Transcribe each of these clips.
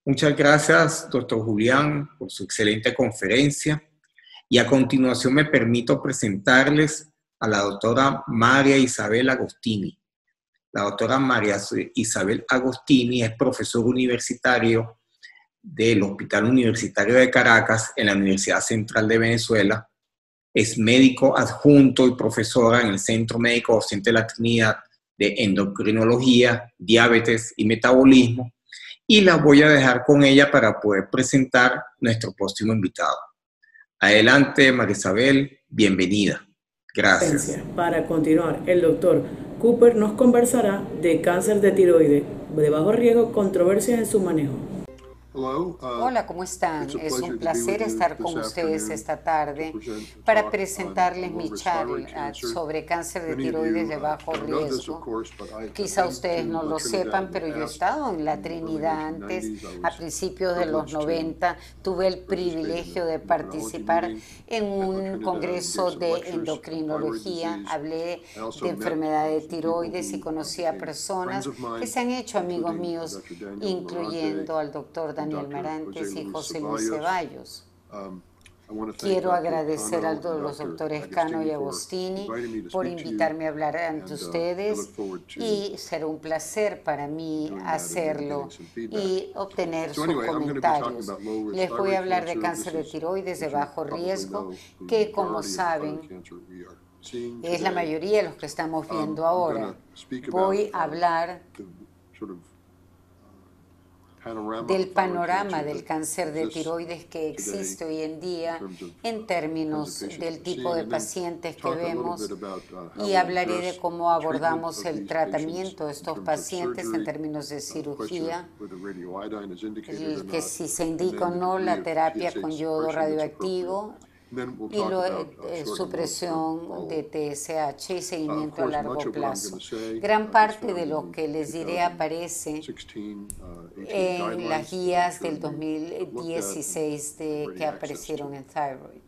Muchas gracias, doctor Julián, por su excelente conferencia. Y a continuación me permito presentarles a la doctora María Isabel Agostini. La doctora María Isabel Agostini es profesor universitario del Hospital Universitario de Caracas en la Universidad Central de Venezuela. Es médico adjunto y profesora en el Centro Médico Docente de la Trinidad de Endocrinología, Diabetes y Metabolismo. Y la voy a dejar con ella para poder presentar nuestro próximo invitado. Adelante, María Isabel, bienvenida. Gracias. Para continuar, el doctor Cooper nos conversará de cáncer de tiroides de bajo riesgo, controversias en su manejo. Hola, ¿cómo están? Es un placer estar con ustedes esta tarde para presentarles mi charla sobre cáncer de tiroides de bajo riesgo. Quizá ustedes no lo sepan, pero yo he estado en la Trinidad antes, a principios de los 90. Tuve el privilegio de participar en un congreso de endocrinología. Hablé de enfermedad de tiroides y conocí a personas que se han hecho amigos míos, incluyendo al doctor Daniel Marantes y José Luis Ceballos. Quiero agradecer a los doctores Cano y Agostini por invitarme a hablar ante ustedes y será un placer para mí hacerlo y obtener sus comentarios. Les voy a hablar de cáncer de tiroides de bajo riesgo, que como saben es la mayoría de los que estamos viendo ahora. Voy a hablar del panorama del cáncer de tiroides que existe hoy en día en términos del tipo de pacientes que vemos, y hablaré de cómo abordamos el tratamiento de estos pacientes en términos de cirugía, que si se indica o no la terapia con yodo radioactivo, y supresión de TSH y seguimiento a largo plazo. Gran parte de lo que les diré aparece en las guías del 2016 que aparecieron en Thyroid.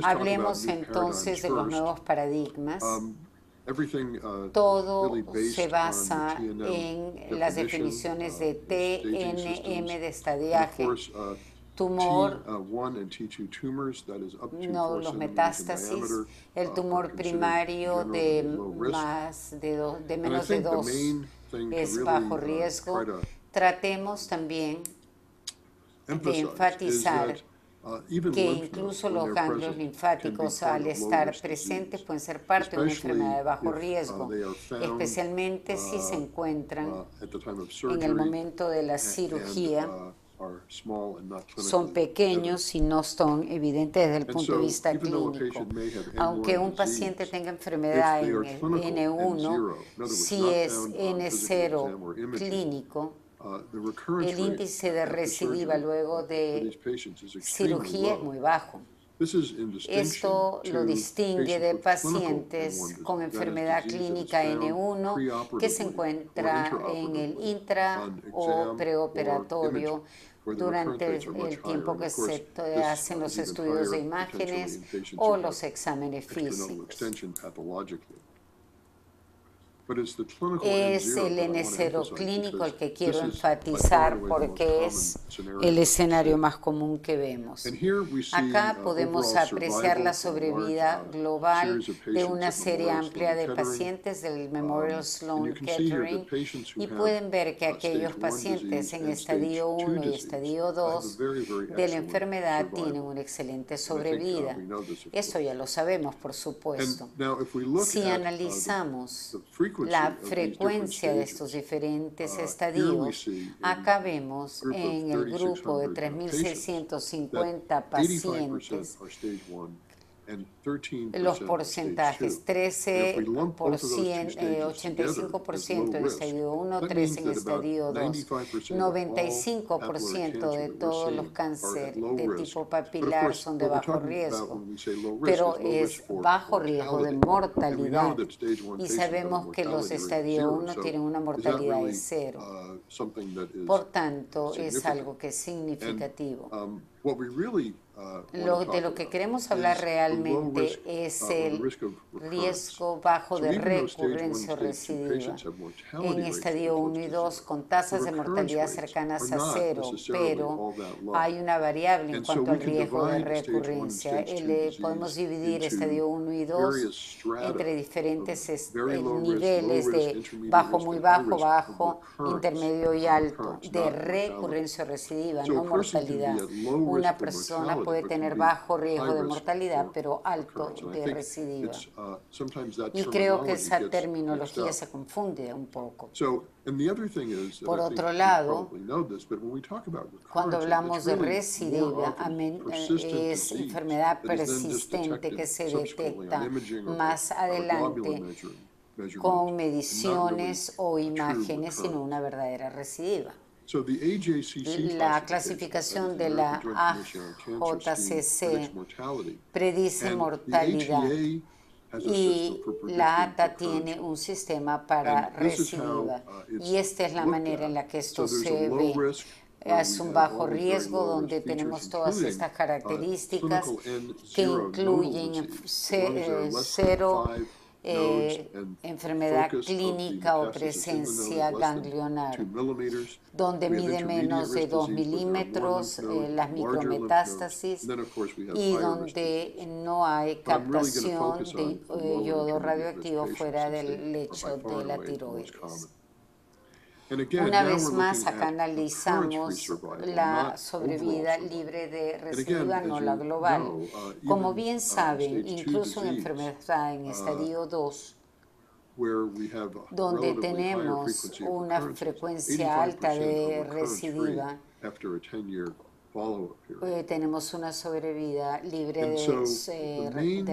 Hablemos entonces de los nuevos paradigmas. Todo se basa en las definiciones de TNM de estadiaje, tumor, nódulos metástasis, el tumor primario de menos de 2 es bajo riesgo. Tratemos también de enfatizar que incluso los ganglios linfáticos, al estar presentes, pueden ser parte de una enfermedad de bajo riesgo, especialmente si se encuentran en el momento de la cirugía. Son pequeños y no son evidentes desde el punto de vista clínico. Aunque un paciente tenga enfermedad en N1, si es N0 clínico, el índice de recidiva luego de cirugía es muy bajo. Esto lo distingue de pacientes con enfermedad clínica N1 que se encuentra en el intra o preoperatorio durante el tiempo que se hacen los estudios de imágenes o los exámenes físicos. Es el N0 clínico el que quiero enfatizar porque es el escenario más común que vemos. Acá podemos apreciar la sobrevida global de una serie amplia de pacientes del Memorial Sloan Kettering, y pueden ver que aquellos pacientes en estadio 1 y estadio 2 de la enfermedad tienen una excelente sobrevida. Eso ya lo sabemos, por supuesto. Si analizamos la frecuencia de estos diferentes estadios, acá vemos en el grupo de 3.650 pacientes los porcentajes: 13%, 85% en estadio 1, 13% en estadio 2, 95% de todos los cánceres de tipo papilar son de bajo riesgo, pero es bajo riesgo de mortalidad, y sabemos que los estadio 1 tienen una mortalidad de 0. Por tanto, es algo que es significativo. De lo que queremos hablar realmente es el riesgo bajo de recurrencia o recidiva en estadio 1 y 2 con tasas de mortalidad cercanas a 0, pero hay una variable en cuanto al riesgo de recurrencia. Podemos dividir estadio 1 y 2 entre diferentes niveles de bajo, muy bajo, bajo, intermedio y alto, de recurrencia recidiva, no mortalidad. Una persona puede tener bajo riesgo de mortalidad, pero alto de recidiva. Y creo que esa terminología se confunde un poco. Por otro lado, cuando hablamos de recidiva, es enfermedad persistente que se detecta más adelante con mediciones o imágenes, sino una verdadera recidiva. La clasificación de la AJCC predice mortalidad y la ATA tiene un sistema para recidiva, y esta es la manera en la que esto se ve. Es un bajo riesgo donde tenemos todas estas características que incluyen cero enfermedad clínica o presencia ganglionar, donde mide menos de 2 milímetros las micrometástasis y donde no hay captación de yodo radioactivo fuera del lecho de la tiroides. Una vez más, acá analizamos la sobrevida libre de recidiva, no la global. Como bien saben, incluso en enfermedad en estadio 2, donde tenemos una frecuencia alta de recidiva, tenemos una sobrevida libre de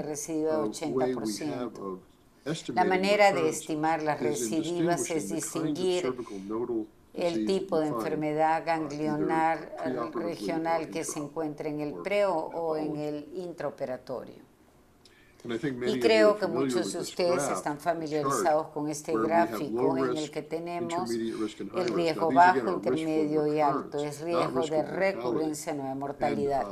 recidiva de 80%. La manera de estimar las recidivas es distinguir el tipo de enfermedad ganglionar regional que se encuentra en el preo o en el intraoperatorio. Y creo que muchos de ustedes están familiarizados con este gráfico en el que tenemos el riesgo bajo, intermedio y alto. Es riesgo de recurrencia, no de mortalidad.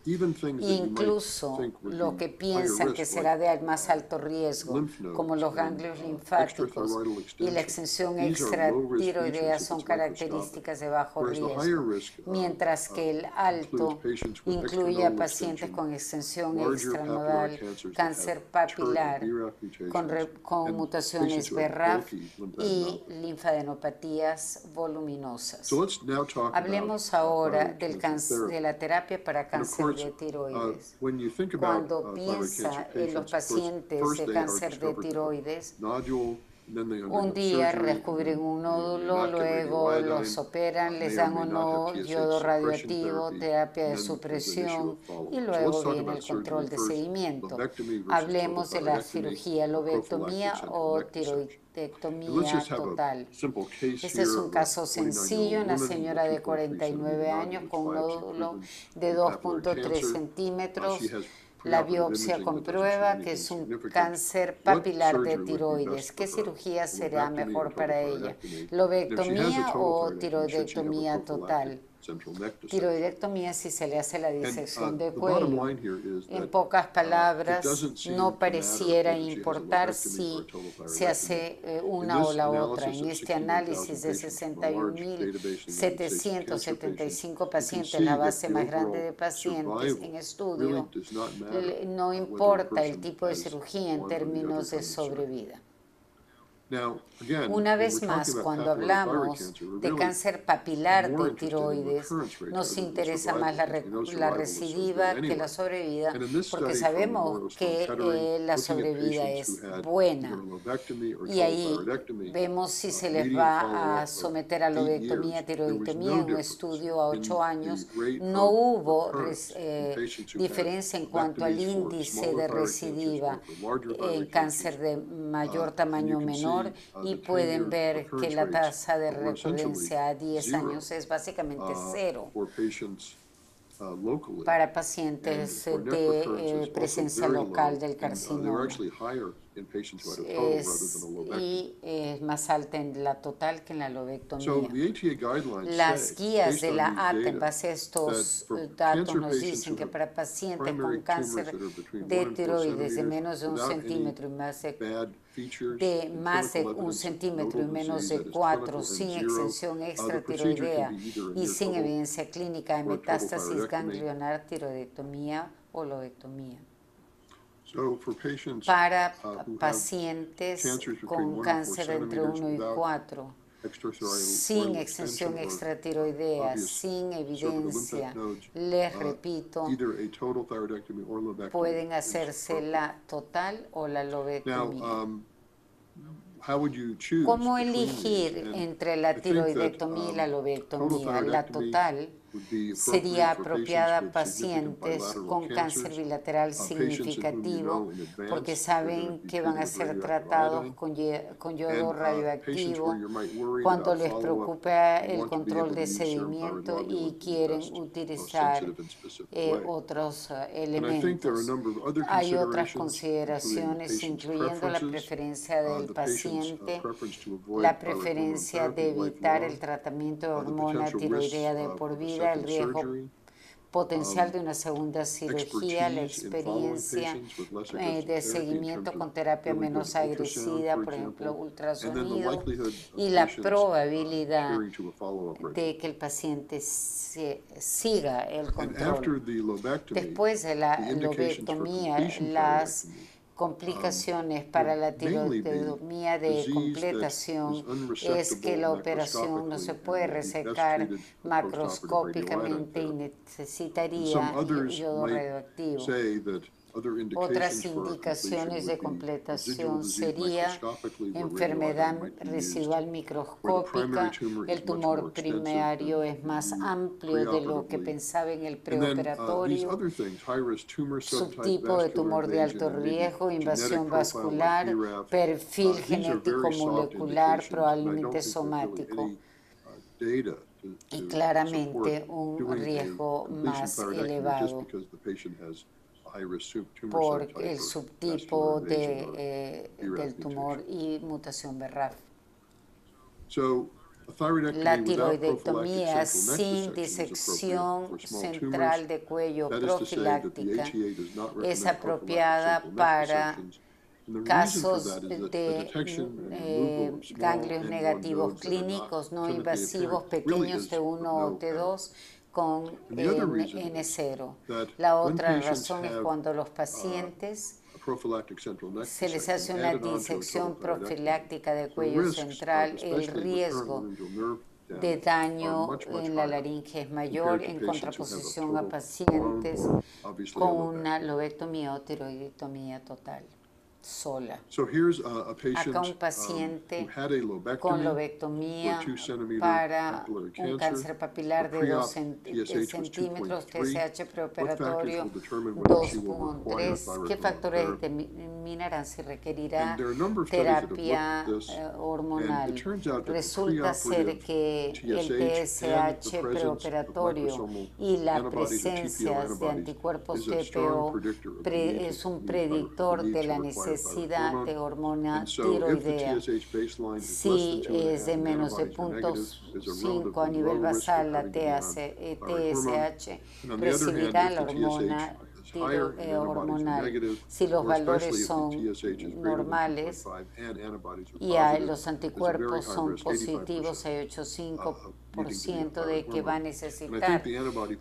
Incluso lo que piensan que será de más alto riesgo, como los ganglios linfáticos y la extensión extratiroidea, son características de bajo riesgo, mientras que el alto incluye a pacientes con extensión extranodal, cáncer papilar, con mutaciones BRAF y linfadenopatías voluminosas. Hablemos ahora de la terapia para cáncer de tiroides. Cuando piensa en los pacientes de cáncer de tiroides, un día descubren un nódulo, luego los operan, les dan un yodo radioactivo, terapia de supresión y luego viene el control de seguimiento. Hablemos de la cirugía, lobectomía o tiroidectomía total. Este es un caso sencillo, una señora de 49 años con un nódulo de 2.3 centímetros. La biopsia comprueba que es un cáncer papilar de tiroides. ¿Qué cirugía será mejor para ella? ¿Lobectomía o tiroidectomía total? Tiroidectomía si se le hace la disección de cuello. En pocas palabras, no pareciera importar si se hace una o la otra. En este análisis de 61.775 pacientes, la base más grande de pacientes en estudio, no importa el tipo de cirugía en términos de sobrevida. Una vez más, cuando hablamos de cáncer papilar de tiroides, nos interesa más la recidiva que la sobrevida, porque sabemos que la sobrevida es buena. Y ahí vemos si se les va a someter a lobectomía, tiroidectomía. En un estudio a 8 años no hubo diferencia en cuanto al índice de recidiva en cáncer de mayor tamaño o menor, y pueden ver que la tasa de recurrencia a 10 años es básicamente 0 para pacientes de presencia local del carcinoma. es más alta en la total que en la lobectomía. Las guías de la ATA, en base a estos datos, nos dicen que para pacientes con cáncer de tiroides de menos de 1 centímetro y más de 1 centímetro y menos de 4, sin extensión extratiroidea y sin evidencia clínica de metástasis ganglionar, tiroidectomía o lobectomía. Para pacientes con cáncer entre 1 y 4, sin extensión extratiroidea, sin evidencia, les repito, pueden hacerse la total o la lobectomía. ¿Cómo elegir entre la tiroidectomía y la lobectomía? La total sería apropiada a pacientes con cáncer bilateral significativo porque saben que van a ser tratados con yodo radioactivo cuando les preocupa el control de seguimiento y quieren utilizar otros elementos. Hay otras consideraciones, incluyendo la preferencia del paciente, la preferencia de evitar el tratamiento de hormona tiroidea de por vida, el riesgo potencial de una segunda cirugía, la experiencia de seguimiento con terapia menos agresiva, por ejemplo, ultrasonido, y la probabilidad de que el paciente siga el control. Después de la lobectomía, las complicaciones para la tiroidectomía de completación es que la operación no se puede resecar macroscópicamente y necesitaría yodo radioactivo. Otras indicaciones de completación sería enfermedad residual microscópica, el tumor primario es más amplio de lo que pensaba en el preoperatorio, subtipo de tumor de alto riesgo, invasión vascular, perfil genético molecular, probablemente somático y claramente un riesgo más elevado por el subtipo del tumor y mutación BRAF. La tiroidectomía sin disección central de cuello profiláctica es apropiada para casos de ganglios negativos clínicos no invasivos pequeños T1 o T2 con N0. La otra razón es cuando los pacientes se les hace una disección profiláctica de cuello central, el riesgo de daño en la laringe es mayor en contraposición a pacientes con una lobectomía o tiroidectomía total sola. Acá un paciente con lobectomía para un cáncer papilar de 2 centímetros, TSH preoperatorio 2.3. ¿Qué factores determinarán si requerirá terapia hormonal? Resulta ser que el TSH preoperatorio y la presencia de anticuerpos TPO es un predictor de la necesidad de hormona tiroidea. Si es de menos de 0.5 a nivel basal, la TSH recibirá la hormona hormonal. Si los valores son normales y los anticuerpos son positivos, hay 85% de que va a necesitar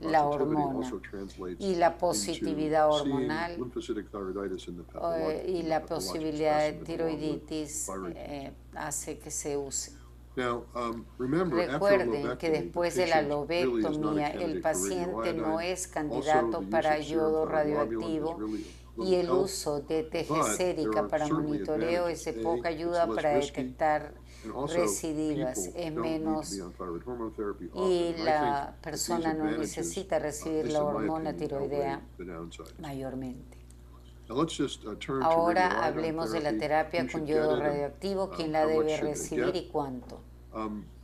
la hormona. Y la positividad hormonal y la posibilidad de tiroiditis hace que se use. Recuerden que después de la lobectomía el paciente no es candidato para yodo radioactivo y el uso de TG sérica para monitoreo es de poca ayuda para detectar recidivas, es menos y la persona no necesita recibir la hormona tiroidea mayormente. Ahora hablemos de la terapia con yodo radioactivo, quién la debe recibir y cuánto.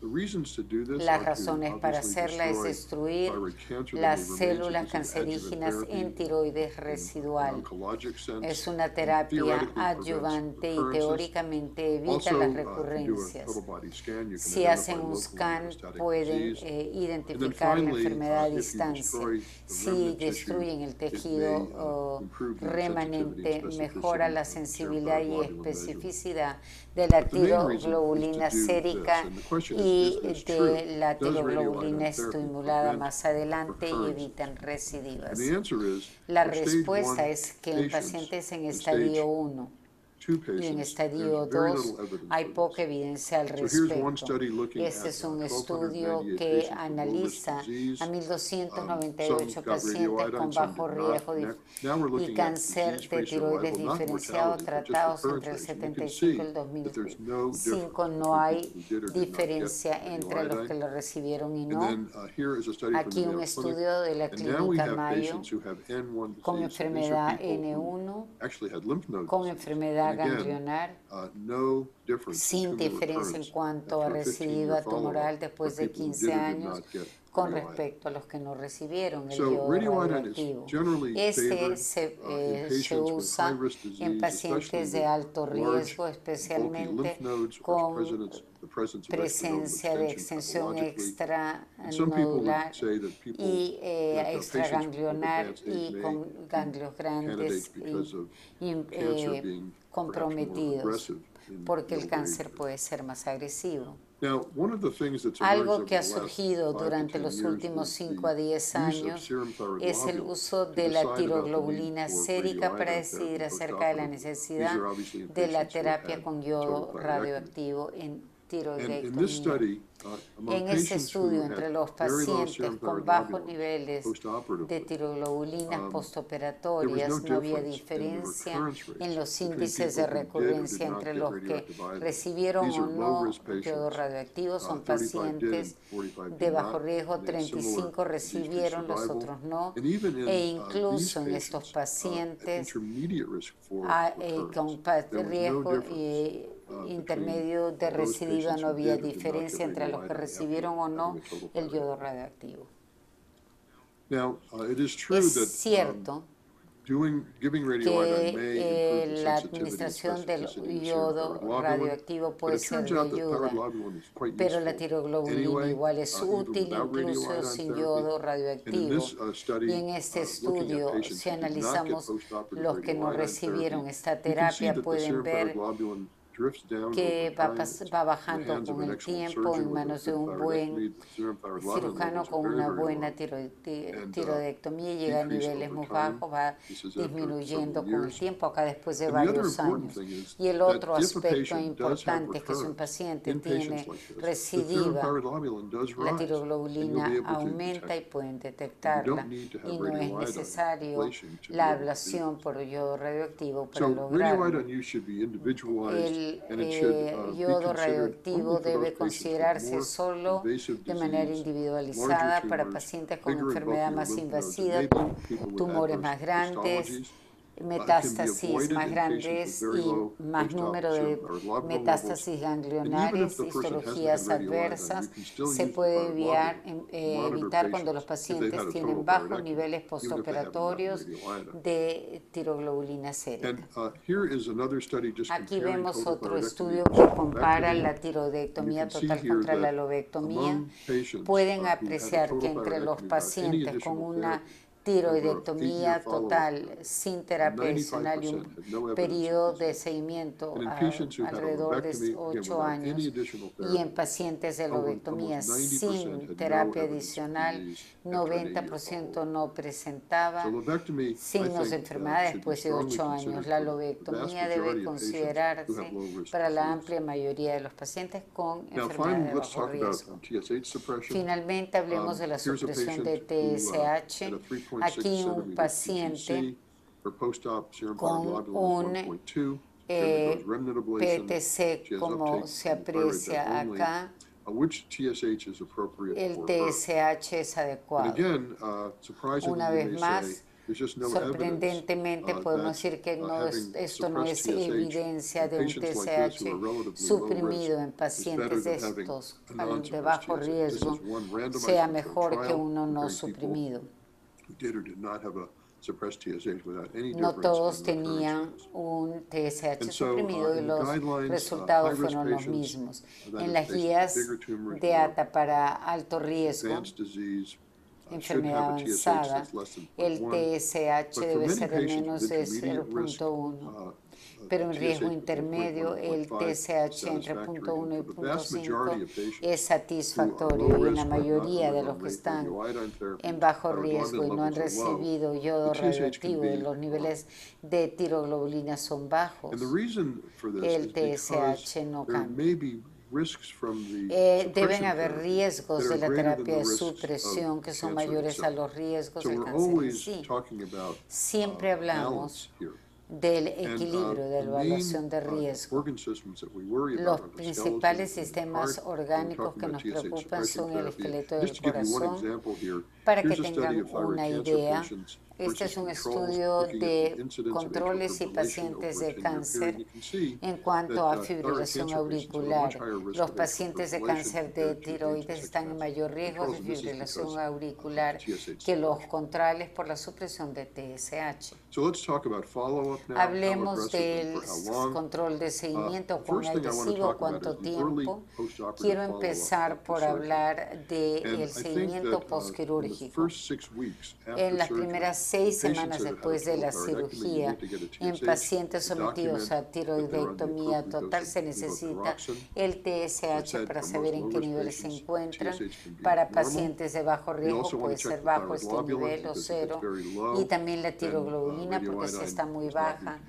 Las razones para hacerla es destruir las células cancerígenas en tiroides residual. Es una terapia adyuvante y teóricamente evita las recurrencias. Si hacen un scan, pueden identificar la enfermedad a distancia. Si destruyen el tejido remanente, mejora la sensibilidad y especificidad de la tiroglobulina sérica y de la tiroglobulina estimulada más adelante y evitan recidivas. La respuesta es que en pacientes en estadio 1 y en estadio 2 hay poca evidencia al respecto. Este es un estudio que analiza a 1.298 pacientes con bajo riesgo y cáncer de tiroides diferenciado tratados entre el 75 y el 2005. No hay diferencia entre los que lo recibieron y no. Aquí un estudio de la clínica Mayo con enfermedad N1, con enfermedad ganglionar, sin diferencia en cuanto a recidiva tumoral después de 15 años con respecto a los que no recibieron el yodo radioactivo. Este se usa en pacientes de alto riesgo, especialmente con presencia de extensión extranodular y extraganglionar y con ganglios grandes y comprometidos, porque el cáncer puede ser más agresivo. Algo que ha surgido durante los últimos 5 a 10 años es el uso de la tiroglobulina sérica para decidir acerca de la necesidad de la terapia con yodo radioactivo en tiroidectomía. En este estudio, entre los pacientes con bajos niveles de tiroglobulinas postoperatorias, no había diferencia en los índices de recurrencia entre los que recibieron o no yodo radioactivo. Son pacientes de bajo riesgo, 35 recibieron, los otros no. E incluso en estos pacientes con riesgo intermedio de recidiva no había diferencia entre los que recibieron o no el yodo radioactivo. Es cierto que la administración del yodo radioactivo puede ser de ayuda, pero la tiroglobulina igual es útil incluso sin yodo radioactivo. Y en este estudio, si analizamos los que no recibieron esta terapia, pueden ver que va bajando con el tiempo en manos de un buen cirujano con una buena tiroidectomía y llega a niveles muy bajos, va disminuyendo con el tiempo, acá después de varios años. Y el otro aspecto importante es que si un paciente tiene recidiva, la tiroglobulina aumenta y pueden detectarla y no es necesario la ablación por yodo radioactivo para lograrlo. El yodo radioactivo debe considerarse solo de manera individualizada para pacientes con enfermedad más invasiva, con tumores más grandes, metástasis más grandes y más número de metástasis ganglionares, histologías adversas. Se puede evitar cuando los pacientes tienen bajos niveles postoperatorios de tiroglobulina sérica. Aquí vemos otro estudio que compara la tiroidectomía total contra la lobectomía. Pueden apreciar que entre los pacientes con una tiroidectomía total sin terapia adicional y un periodo de seguimiento alrededor de 8 años y en pacientes de lobectomía sin terapia adicional 90% no presentaba signos de enfermedad después de 8 años. La lobectomía debe considerarse para la amplia mayoría de los pacientes con enfermedad de bajo riesgo. Finalmente hablemos de la supresión de TSH. Aquí un paciente con un PTC, como se aprecia acá, el TSH es adecuado. Una vez más, Sorprendentemente, podemos decir que esto no es evidencia de un TSH suprimido en pacientes de estos de bajo riesgo sea mejor que uno no suprimido. No todos tenían un TSH suprimido y los resultados fueron los mismos. En las guías de ATA para alto riesgo, enfermedad avanzada, el TSH debe ser de menos de 0.1, pero en riesgo intermedio el TSH entre 0.1 y 0.5 es satisfactorio, y en la mayoría de los que están en bajo riesgo y no han recibido yodo radioactivo y los niveles de tiroglobulina son bajos, el TSH no cambia. Deben haber riesgos de la terapia de supresión que son mayores a los riesgos del cáncer en sí. Siempre hablamos del equilibrio, de la evaluación de riesgo. Los principales sistemas orgánicos que nos preocupan son el esqueleto del corazón. Para que tengan una idea, este es un estudio de controles y pacientes de cáncer en cuanto a fibrilación auricular. Los pacientes de cáncer de tiroides están en mayor riesgo de fibrilación auricular que los contrarios por la supresión de TSH. Hablemos del control de seguimiento, cuán agresivo, cuánto tiempo. Quiero empezar por hablar del seguimiento postquirúrgico. En las primeras 6 semanas después de la cirugía, en pacientes sometidos a tiroidectomía total, se necesita el TSH para saber en qué nivel se encuentran. Para pacientes de bajo riesgo puede ser bajo este nivel o 0, y también la tiroglobulina, porque si está muy baja,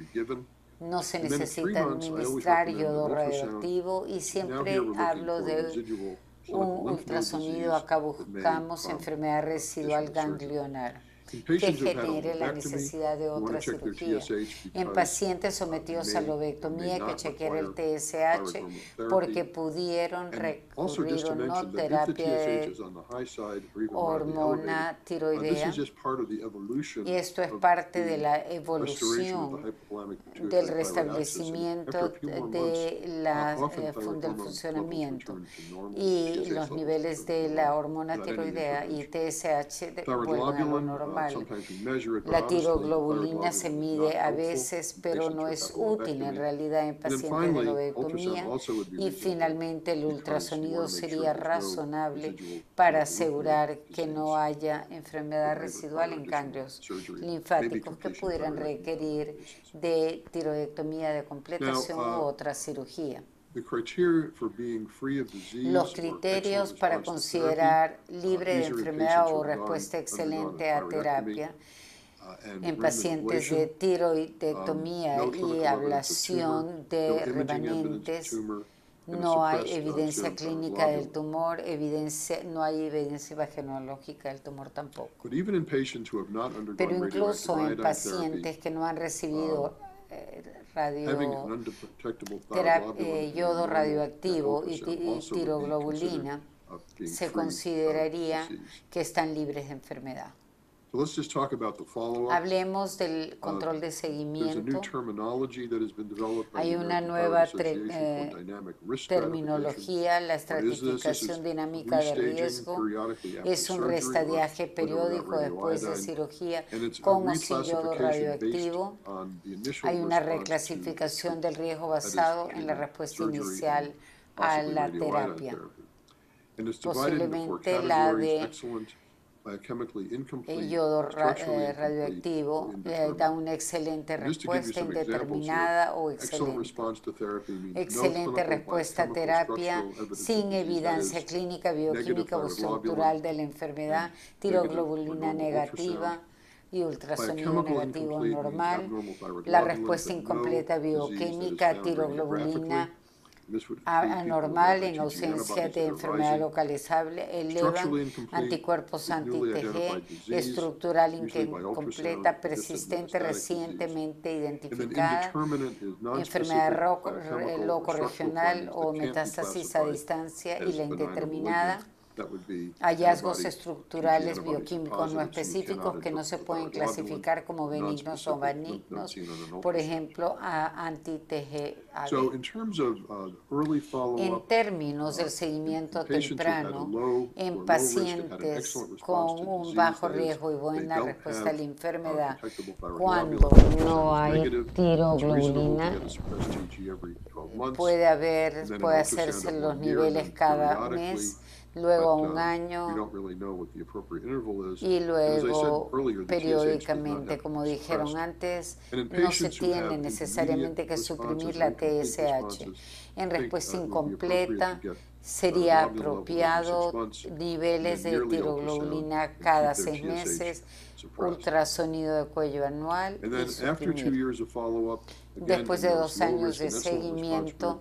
no se necesita administrar yodo radioactivo, y siempre hablo de un ultrasonido. Acá buscamos enfermedad residual ganglionar que genere la necesidad de otra cirugía. En pacientes sometidos a lobectomía hay que chequear el TSH porque pudieron recurrir o no terapia de hormona tiroidea, y esto es parte de la evolución del restablecimiento del funcionamiento, y los niveles de la hormona tiroidea y TSH vuelven a lo normal. La tiroglobulina se mide a veces, pero no es útil en realidad en pacientes de lobectomía. Y finalmente el ultrasonido sería razonable para asegurar que no haya enfermedad residual en ganglios linfáticos que pudieran requerir de tiroidectomía de completación u otra cirugía. Los criterios para considerar libre de enfermedad o respuesta excelente a terapia en pacientes de tiroidectomía y ablación de remanentes. No hay evidencia clínica del tumor, no hay evidencia imagenológica del tumor tampoco. Pero incluso en pacientes que no han recibido yodo radioactivo y tiroglobulina, se consideraría que están libres de enfermedad. Hablemos del control de seguimiento. Hay una nueva terminología, la estratificación dinámica de riesgo. Es un restadiaje periódico después de cirugía con o sin yodo radioactivo. Hay una reclasificación del riesgo basado en la respuesta inicial a la terapia. Posiblemente la de el yodo radioactivo da una excelente respuesta, indeterminada o excelente. Excelente respuesta a terapia sin evidencia clínica, bioquímica o estructural de la enfermedad, tiroglobulina negativa y ultrasonido negativo normal. La respuesta incompleta bioquímica, tiroglobulina anormal en ausencia de enfermedad localizable, elevan anticuerpos anti-TG, estructural incompleta, persistente, recientemente identificada, enfermedad locorregional o metástasis a distancia, y la indeterminada hallazgos estructurales bioquímicos no específicos que no se pueden clasificar como benignos o malignos, por ejemplo, anti-TGAB. En términos del seguimiento temprano, en pacientes con un bajo riesgo y buena respuesta a la enfermedad, cuando no hay tiroglobulina, puede hacerse los niveles cada mes, luego un año y luego periódicamente. Como dijeron antes, no se tiene necesariamente que suprimir la TSH. En respuesta incompleta, sería apropiado niveles de tiroglobulina cada 6 meses, ultrasonido de cuello anual y suprimir. Después de 2 años de seguimiento,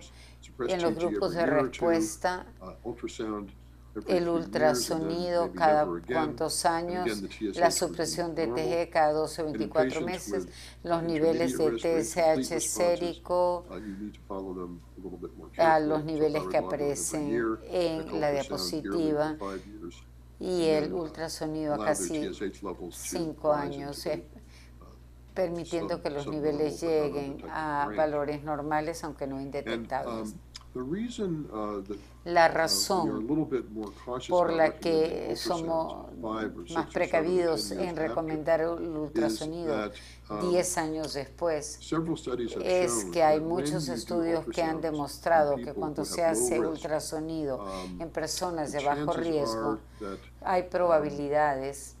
en los grupos de respuesta, el ultrasonido cada cuantos años, la supresión de TG cada 12 o 24 meses, los niveles de TSH sérico a los niveles que aparecen en la diapositiva y el ultrasonido a casi 5 años, permitiendo que los niveles lleguen a valores normales aunque no indetectables. La razón por la que somos más precavidos en recomendar el ultrasonido 10 años después es que hay muchos estudios que han demostrado que cuando se hace ultrasonido en personas de bajo riesgo, hay probabilidades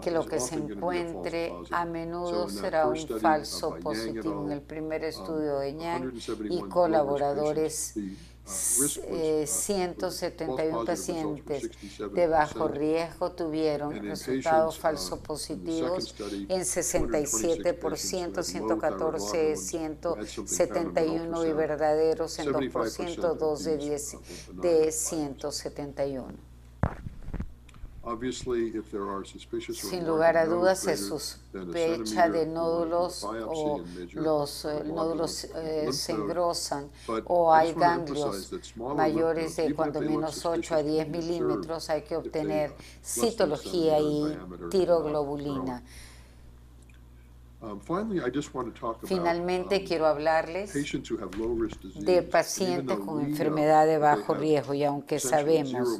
que lo que se encuentre a menudo será un falso positivo. En el primer estudio de Yang y colaboradores, 171 pacientes de bajo riesgo tuvieron resultados falso positivos en 67%, 114, 171 y verdaderos en 2%, 2 de 171. Sin lugar a dudas, se sospecha de nódulos o los nódulos se engrosan o hay ganglios mayores de cuando menos 8 a 10 milímetros. Hay que obtener citología y tiroglobulina. Finalmente, quiero hablarles de pacientes con enfermedad de bajo riesgo, y aunque sabemos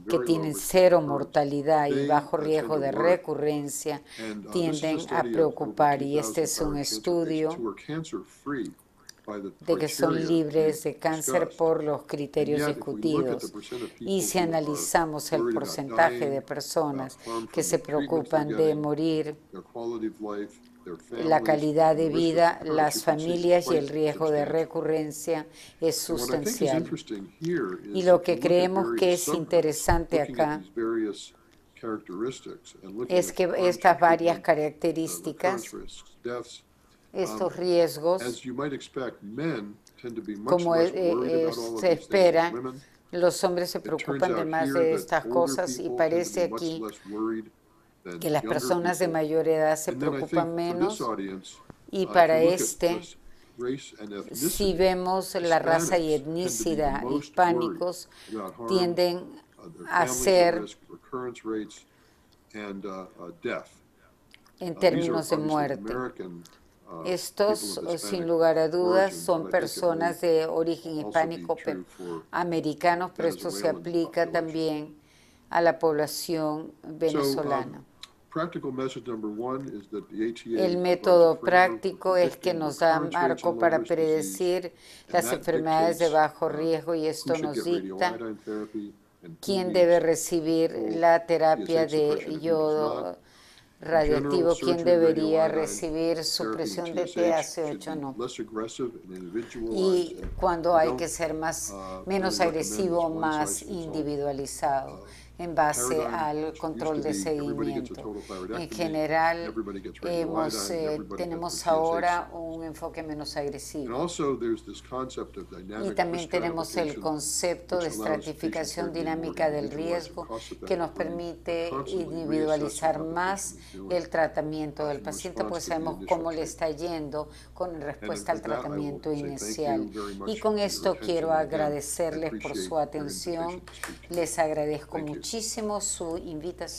que tienen 0 mortalidad y bajo riesgo de recurrencia, tienden a preocupar, y este es un estudio de que son libres de cáncer por los criterios discutidos. Y si analizamos el porcentaje de personas que se preocupan de morir, la calidad de vida, las familias y el riesgo de recurrencia es sustancial. Y lo que creemos que es interesante acá es que estas varias características, estos riesgos, como se espera, los hombres se preocupan de más de estas cosas, y parece aquí que las personas de mayor edad se preocupan menos. Y para si vemos la raza y etnicidad, hispánicos tienden a ser, en términos de muerte, estos, sin lugar a dudas, son personas de origen hispánico americanos, pero esto se aplica también a la población venezolana. El método práctico es que nos da marco para predecir las enfermedades de bajo riesgo, y esto nos dicta quién debe recibir la terapia de yodo radioactivo, quién debería recibir supresión de TSH no. Y cuando hay que ser menos agresivo, más individualizado, en base al control de seguimiento. En general, tenemos ahora un enfoque menos agresivo. Y también tenemos el concepto de estratificación dinámica del riesgo, que nos permite individualizar más el tratamiento del paciente, pues sabemos cómo le está yendo con respuesta al tratamiento inicial. Y con esto quiero agradecerles por su atención. Les agradezco muchísimo su invitación.